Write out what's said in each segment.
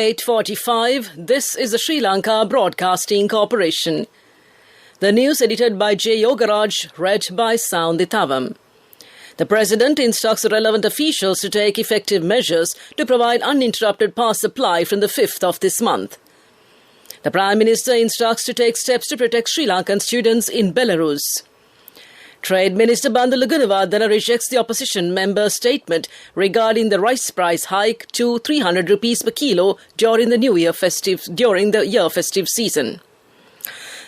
8:45. This is the Sri Lanka Broadcasting Corporation. The news edited by J. Yogaraj, read by Sounditavam. The President instructs relevant officials to take effective measures to provide uninterrupted power supply from the 5th of this month. The Prime Minister instructs to take steps to protect Sri Lankan students in Belarus. Trade Minister Bandalu Gunawardena rejects the opposition member's statement regarding the rice price hike to 300 rupees per kilo during the year festive season.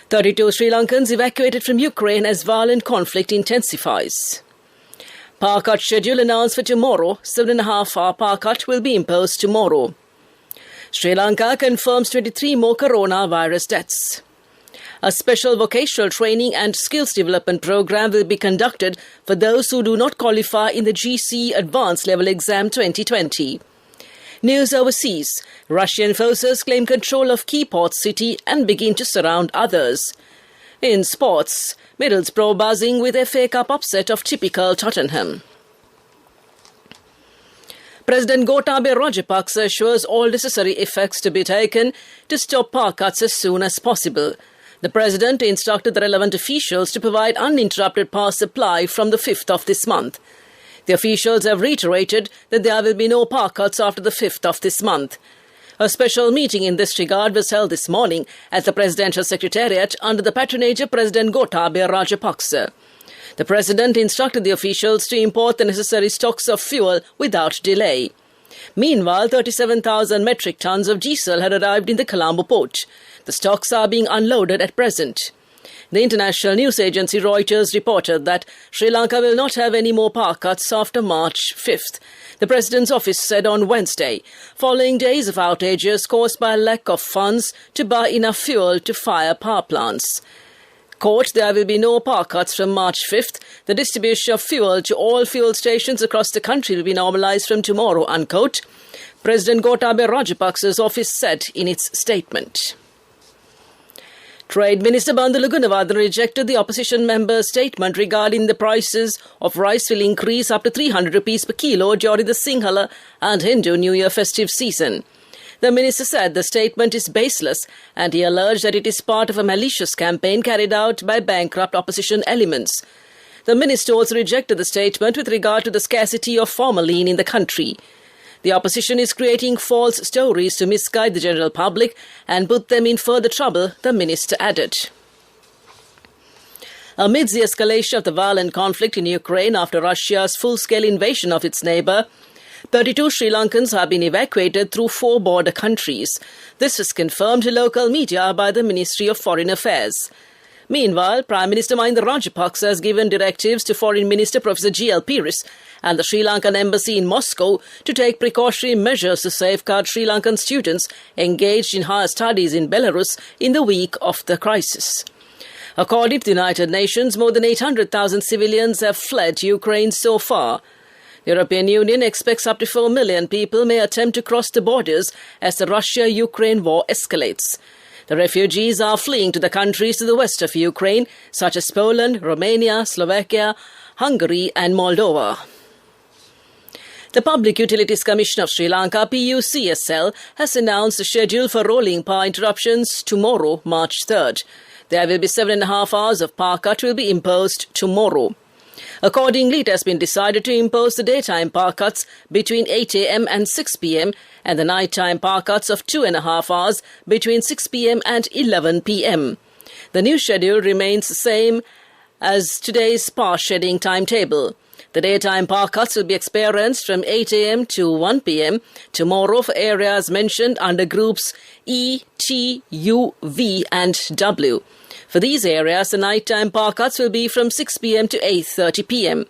32 Sri Lankans evacuated from Ukraine as violent conflict intensifies. Power cut schedule announced for tomorrow. 7.5-hour power cut will be imposed tomorrow. Sri Lanka confirms 23 more coronavirus deaths. A special vocational training and skills development program will be conducted for those who do not qualify in the GC Advanced Level Exam 2020. News overseas. Russian forces claim control of key port city and begin to surround others. In sports, Middlesbrough buzzing with FA Cup upset of typical Tottenham. President Gotabaya Rajapaksa assures all necessary effects to be taken to stop power cuts as soon as possible. The President instructed the relevant officials to provide uninterrupted power supply from the 5th of this month. The officials have reiterated that there will be no power cuts after the 5th of this month. A special meeting in this regard was held this morning at the Presidential Secretariat under the patronage of President Gotabaya Rajapaksa. The President instructed the officials to import the necessary stocks of fuel without delay. Meanwhile, 37,000 metric tons of diesel had arrived in the Colombo port. The stocks are being unloaded at present. The international news agency Reuters reported that Sri Lanka will not have any more power cuts after March 5th. The President's office said on Wednesday, following days of outages caused by a lack of funds to buy enough fuel to fire power plants. Quote, there will be no power cuts from March 5th. The distribution of fuel to all fuel stations across the country will be normalised from tomorrow, unquote. President Gotabaya Rajapaksa's office said in its statement. Trade Minister Bandalu Gunawardena rejected the opposition member's statement regarding the prices of rice will increase up to 300 rupees per kilo during the Sinhala and Hindu New Year festive season. The minister said the statement is baseless and he alleged that it is part of a malicious campaign carried out by bankrupt opposition elements. The minister also rejected the statement with regard to the scarcity of formalin in the country. The opposition is creating false stories to misguide the general public and put them in further trouble, the minister added. Amidst the escalation of the violent conflict in Ukraine after Russia's full-scale invasion of its neighbour, 32 Sri Lankans have been evacuated through 4 border countries. This was confirmed to local media by the Ministry of Foreign Affairs. Meanwhile, Prime Minister Mahinda Rajapaksa has given directives to Foreign Minister Professor G.L. Peiris and the Sri Lankan Embassy in Moscow to take precautionary measures to safeguard Sri Lankan students engaged in higher studies in Belarus in the week of the crisis. According to the United Nations, more than 800,000 civilians have fled Ukraine so far. The European Union expects up to 4 million people may attempt to cross the borders as the Russia-Ukraine war escalates. The refugees are fleeing to the countries to the west of Ukraine, such as Poland, Romania, Slovakia, Hungary and Moldova. The Public Utilities Commission of Sri Lanka, PUCSL, has announced the schedule for rolling power interruptions tomorrow, March 3rd. There will be 7.5 hours of power cut will be imposed tomorrow. Accordingly, it has been decided to impose the daytime power cuts between 8 a.m. and 6 p.m. and the nighttime power cuts of 2.5 hours between 6 p.m. and 11 p.m. The new schedule remains the same as today's power shedding timetable. The daytime power cuts will be experienced from 8 a.m. to 1 p.m. tomorrow for areas mentioned under groups E, T, U, V and W. For these areas, the nighttime power cuts will be from 6 p.m. to 8:30 p.m.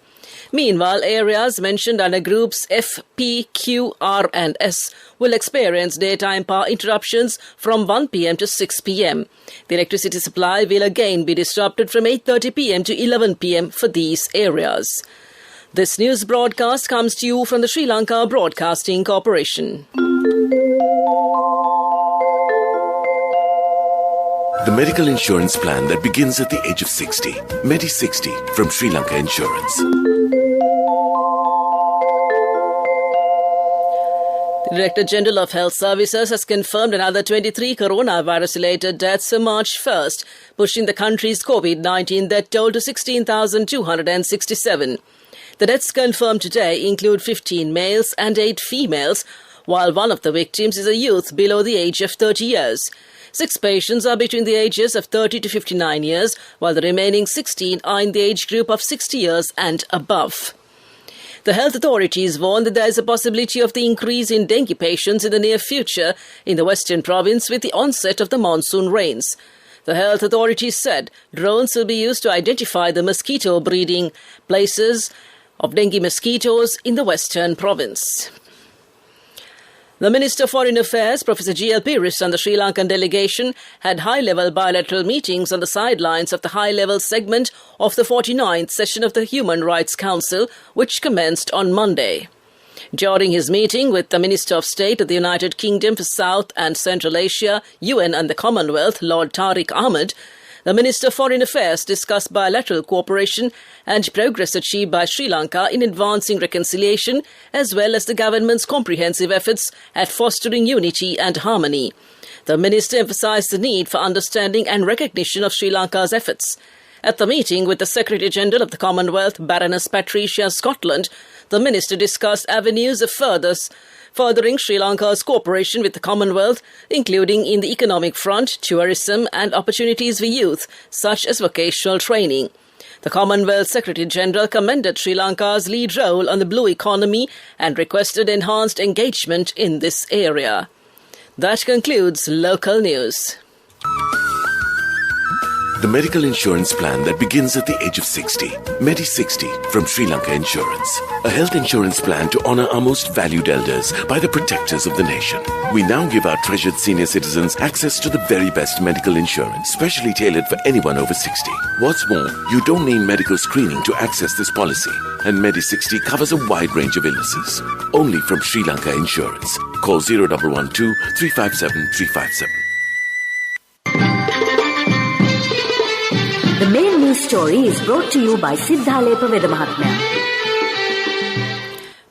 Meanwhile, areas mentioned under groups F, P, Q, R and S will experience daytime power interruptions from 1 p.m. to 6 p.m. The electricity supply will again be disrupted from 8:30 p.m. to 11 p.m. for these areas. This news broadcast comes to you from the Sri Lanka Broadcasting Corporation. The medical insurance plan that begins at the age of 60. Medi60 from Sri Lanka Insurance. Director General of Health Services has confirmed another 23 coronavirus-related deaths for March 1st, pushing the country's COVID-19 death toll to 16,267. The deaths confirmed today include 15 males and 8 females, while one of the victims is a youth below the age of 30 years. 6 patients are between the ages of 30 to 59 years, while the remaining 16 are in the age group of 60 years and above. The health authorities warn that there is a possibility of the increase in dengue patients in the near future in the western province with the onset of the monsoon rains. The health authorities said drones will be used to identify the mosquito breeding places of dengue mosquitoes in the western province. The Minister of Foreign Affairs, Professor G.L. Peiris, and the Sri Lankan delegation had high-level bilateral meetings on the sidelines of the high-level segment of the 49th session of the Human Rights Council, which commenced on Monday. During his meeting with the Minister of State of the United Kingdom for South and Central Asia, UN and the Commonwealth, Lord Tariq Ahmed, the Minister of Foreign Affairs discussed bilateral cooperation and progress achieved by Sri Lanka in advancing reconciliation, as well as the government's comprehensive efforts at fostering unity and harmony. The minister emphasized the need for understanding and recognition of Sri Lanka's efforts. At the meeting with the Secretary-General of the Commonwealth, Baroness Patricia Scotland, the minister discussed avenues of furthering Sri Lanka's cooperation with the Commonwealth, including in the economic front, tourism and opportunities for youth, such as vocational training. The Commonwealth Secretary-General commended Sri Lanka's lead role on the blue economy and requested enhanced engagement in this area. That concludes local news. The medical insurance plan that begins at the age of 60. Medi 60 from Sri Lanka Insurance. A health insurance plan to honor our most valued elders by the protectors of the nation. We now give our treasured senior citizens access to the very best medical insurance, specially tailored for anyone over 60. What's more, you don't need medical screening to access this policy. And Medi 60 covers a wide range of illnesses. Only from Sri Lanka Insurance. Call 0112 357 357. The main news story is brought to you by Siddhalepa Vedamahatmya.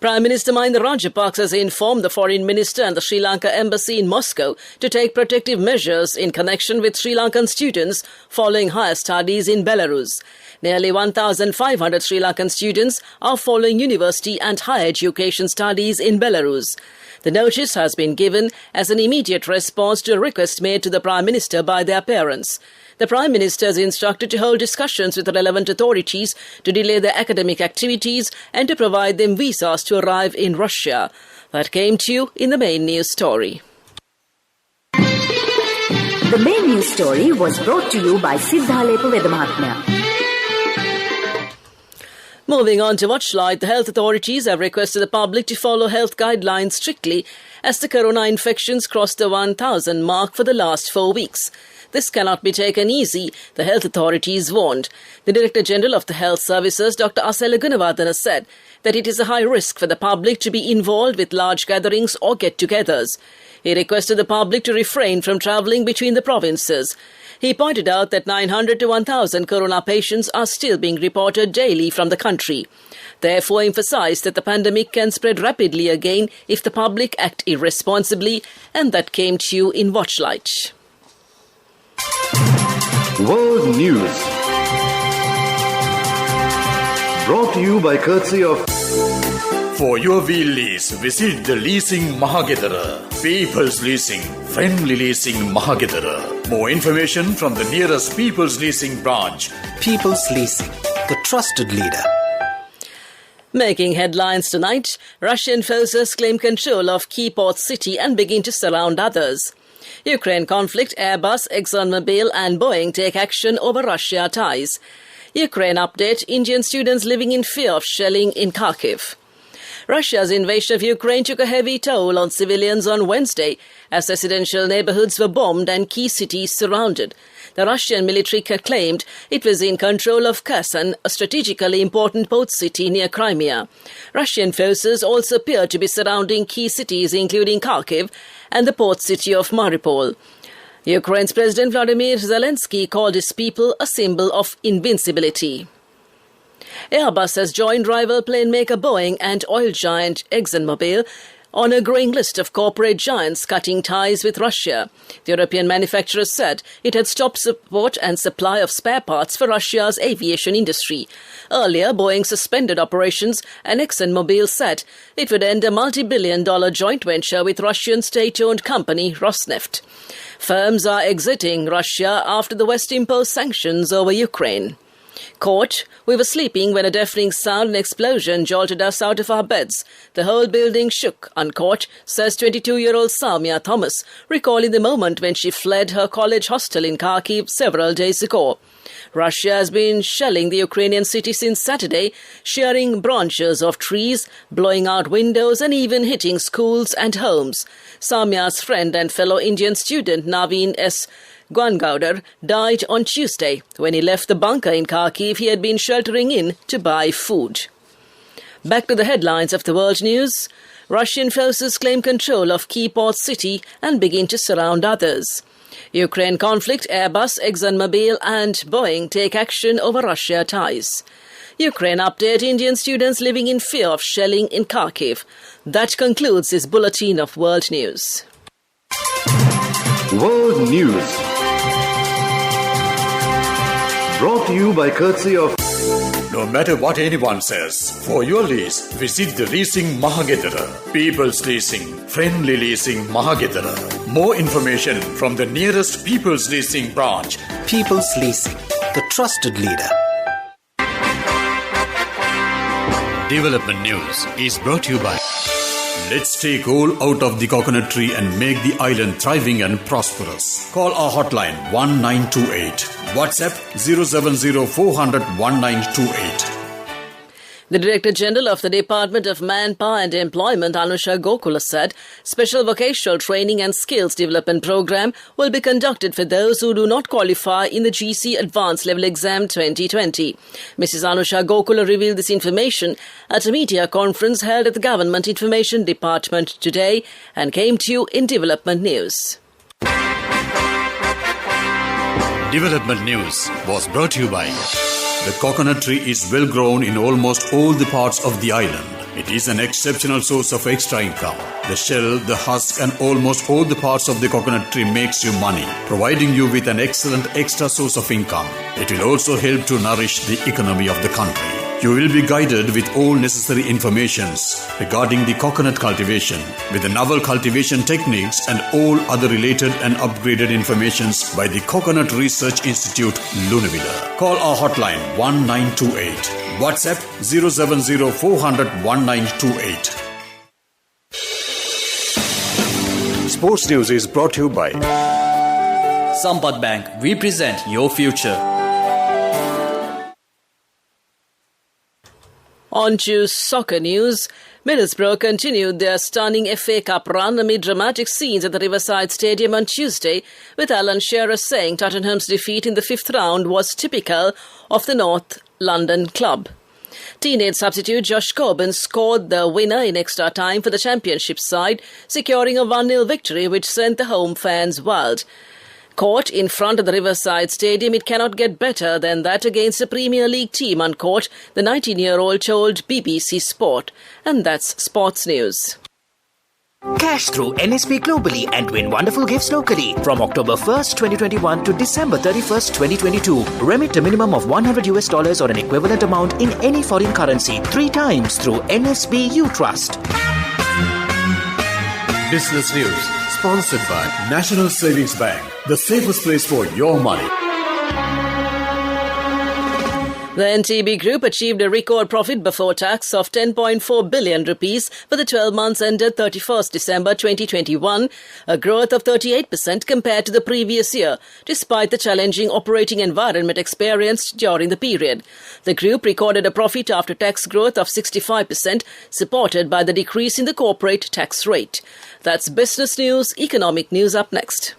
Prime Minister Mahinda Rajapaksa has informed the Foreign Minister and the Sri Lanka Embassy in Moscow to take protective measures in connection with Sri Lankan students following higher studies in Belarus. Nearly 1,500 Sri Lankan students are following university and higher education studies in Belarus. The notice has been given as an immediate response to a request made to the Prime Minister by their parents. The Prime Minister is instructed to hold discussions with the relevant authorities to delay their academic activities and to provide them visas to arrive in Russia. That came to you in the main news story. The main news story was brought to you by Siddhalepa Vedamahatmya. Moving on to Watchlight, the health authorities have requested the public to follow health guidelines strictly as the corona infections crossed the 1,000 mark for the last 4 weeks. This cannot be taken easy, the health authorities warned. The Director General of the Health Services, Dr. Asela Gunawardena, said that it is a high risk for the public to be involved with large gatherings or get-togethers. He requested the public to refrain from travelling between the provinces. He pointed out that 900 to 1,000 corona patients are still being reported daily from the country. Therefore, emphasized that the pandemic can spread rapidly again if the public act irresponsibly, and that came to you in Watchlight. World News, brought to you by courtesy of... For your wheel lease, visit the Leasing Mahagedara. People's Leasing, friendly leasing Mahagedara. More information from the nearest People's Leasing branch. People's Leasing, the trusted leader. Making headlines tonight, Russian forces claim control of key port city and begin to surround others. Ukraine conflict, Airbus, ExxonMobil and Boeing take action over Russia ties. Ukraine update, Indian students living in fear of shelling in Kharkiv. Russia's invasion of Ukraine took a heavy toll on civilians on Wednesday as residential neighborhoods were bombed and key cities surrounded. The Russian military claimed it was in control of Kherson, a strategically important port city near Crimea. Russian forces also appear to be surrounding key cities including Kharkiv and the port city of Mariupol. Ukraine's President Vladimir Zelensky called his people a symbol of invincibility. Airbus has joined rival plane maker Boeing and oil giant ExxonMobil on a growing list of corporate giants cutting ties with Russia. The European manufacturer said it had stopped support and supply of spare parts for Russia's aviation industry. Earlier, Boeing suspended operations and ExxonMobil said it would end a multi-billion-dollar joint venture with Russian state-owned company Rosneft. Firms are exiting Russia after the West imposed sanctions over Ukraine. Quote, "We were sleeping when a deafening sound and explosion jolted us out of our beds. The whole building shook," unquote, says 22-year-old Soumya Thomas, recalling the moment when she fled her college hostel in Kharkiv several days ago. Russia has been shelling the Ukrainian city since Saturday, shearing branches of trees, blowing out windows and even hitting schools and homes. Soumya's friend and fellow Indian student Naveen S. Gwangauder died on Tuesday when he left the bunker in Kharkiv he had been sheltering in to buy food. Back to the headlines of the world news. Russian forces claim control of key port city and begin to surround others. Ukraine conflict, Airbus, ExxonMobil and Boeing take action over Russia ties. Ukraine update, Indian students living in fear of shelling in Kharkiv. That concludes this bulletin of world news. World News. Brought to you by courtesy of... No matter what anyone says, for your lease, visit the Leasing Mahagedara. People's Leasing, friendly leasing Mahagedara. More information from the nearest People's Leasing branch. People's Leasing, the trusted leader. Development News is brought to you by... Let's take coal out of the coconut tree and make the island thriving and prosperous. Call our hotline 1928. WhatsApp 070 400 1928. The Director General of the Department of Manpower and Employment, Anusha Gokula, said special vocational training and skills development program will be conducted for those who do not qualify in the GC Advanced Level Exam 2020. Mrs. Anusha Gokula revealed this information at a media conference held at the Government Information Department today and came to you in Development News. Development News was brought to you by... The coconut tree is well grown in almost all the parts of the island. It is an exceptional source of extra income. The shell, the husk and almost all the parts of the coconut tree makes you money, providing you with an excellent extra source of income. It will also help to nourish the economy of the country. You will be guided with all necessary informations regarding the coconut cultivation, with the novel cultivation techniques and all other related and upgraded informations by the Coconut Research Institute, Lunavilla. Call our hotline 1928. WhatsApp 070 400 1928. Sports News is brought to you by Sampath Bank. We present your future. On to soccer news. Middlesbrough continued their stunning FA Cup run amid dramatic scenes at the Riverside Stadium on Tuesday, with Alan Shearer saying Tottenham's defeat in the fifth round was typical of the North London club. Teenage substitute Josh Coburn scored the winner in extra time for the Championship side, securing a 1-0 victory which sent the home fans wild. Caught in front of the Riverside Stadium, it cannot get better than that against a Premier League team, unquote, the 19-year-old told BBC Sport. And that's sports news. Cash through NSP globally and win wonderful gifts locally. From October 1st, 2021 to December 31st, 2022. Remit a minimum of $100 or an equivalent amount in any foreign currency 3 times through NSB U Trust. Business News, sponsored by National Savings Bank, the safest place for your money. The NTB Group achieved a record profit before tax of 10.4 billion rupees for the 12 months ended 31st December 2021, a growth of 38% compared to the previous year, despite the challenging operating environment experienced during the period. The group recorded a profit after tax growth of 65%, supported by the decrease in the corporate tax rate. That's business news. Economic news up next.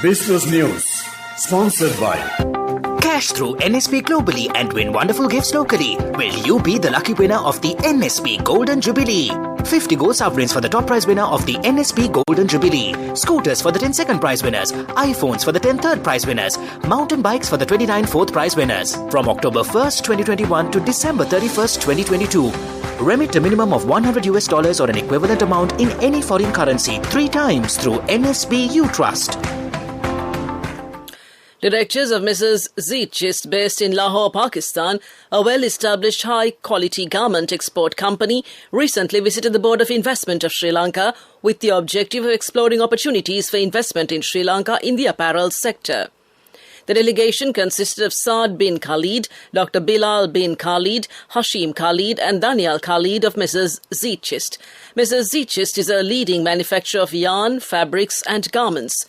Business News, sponsored by Cash through NSP globally and win wonderful gifts locally. Will you be the lucky winner of the NSP Golden Jubilee? 50 gold sovereigns for the top prize winner of the NSP Golden Jubilee. Scooters for the 10 second prize winners. iPhones for the 10 third prize winners. Mountain bikes for the 29 fourth prize winners. From October 1st, 2021 to December 31st, 2022. Remit a minimum of $100 or an equivalent amount in any foreign currency 3 times through NSB U Trust. Directors of Mrs. Zeetchist, based in Lahore, Pakistan, a well-established high-quality garment export company, recently visited the Board of Investment of Sri Lanka with the objective of exploring opportunities for investment in Sri Lanka in the apparel sector. The delegation consisted of Saad bin Khalid, Dr. Bilal bin Khalid, Hashim Khalid and Daniel Khalid of Mrs. Zeetchist. Mrs. Zeetchist is a leading manufacturer of yarn, fabrics and garments.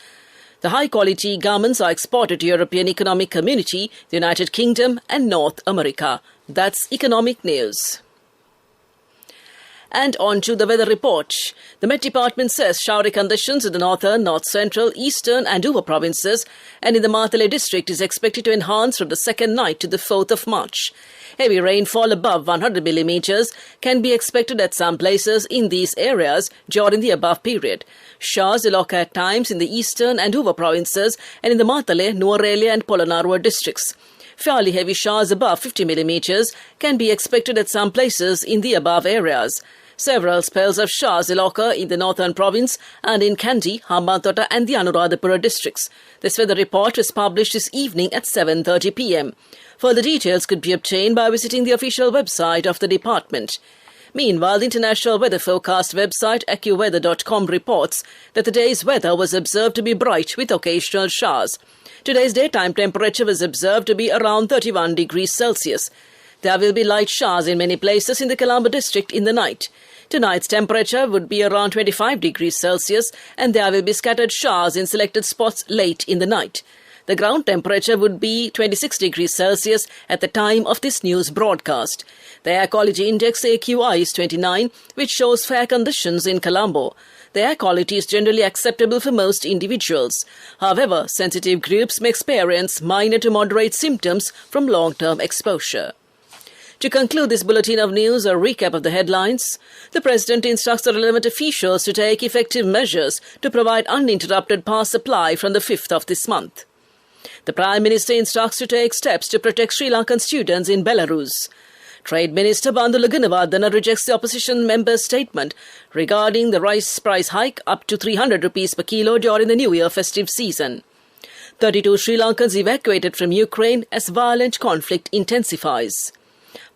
The high-quality garments are exported to European Economic Community, the United Kingdom and North America. That's economic news. And on to the weather report. The Met Department says showery conditions in the northern, north-central, eastern and Uva provinces and in the Matale district is expected to enhance from the second night to the 4th of March. Heavy rainfall above 100 millimeters can be expected at some places in these areas during the above period. Showers will occur at times in the eastern and Uva provinces and in the Matale, Nuwara and Polonnaruwa districts. Fairly heavy showers above 50 millimeters can be expected at some places in the above areas. Several spells of showers will occur in the northern province and in Kandy, Hambantota and the Anuradhapura districts. This weather report was published this evening at 7:30 p.m. Further details could be obtained by visiting the official website of the department. Meanwhile, the international weather forecast website AccuWeather.com reports that the day's weather was observed to be bright with occasional showers. Today's daytime temperature was observed to be around 31 degrees Celsius. There will be light showers in many places in the Colombo district in the night. Tonight's temperature would be around 25 degrees Celsius and there will be scattered showers in selected spots late in the night. The ground temperature would be 26 degrees Celsius at the time of this news broadcast. The air quality index AQI is 29, which shows fair conditions in Colombo. The air quality is generally acceptable for most individuals. However, sensitive groups may experience minor to moderate symptoms from long-term exposure. To conclude this bulletin of news, a recap of the headlines. The President instructs the relevant officials to take effective measures to provide uninterrupted power supply from the 5th of this month. The Prime Minister instructs to take steps to protect Sri Lankan students in Belarus. Trade Minister Bandula Gunawardena rejects the opposition member's statement regarding the rice price hike up to 300 rupees per kilo during the New Year festive season. 32 Sri Lankans evacuated from Ukraine as violent conflict intensifies.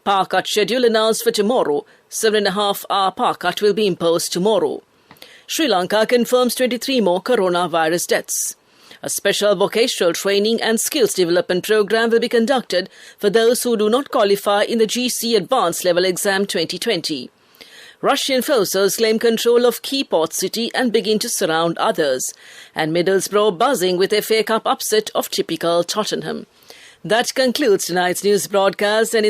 Power cut schedule announced for tomorrow. 7.5-hour power cut will be imposed tomorrow. Sri Lanka confirms 23 more coronavirus deaths. A special vocational training and skills development program will be conducted for those who do not qualify in the GC Advanced Level Exam 2020. Russian forces claim control of key port city and begin to surround others. And Middlesbrough buzzing with FA Cup upset of typical Tottenham. That concludes tonight's news broadcast and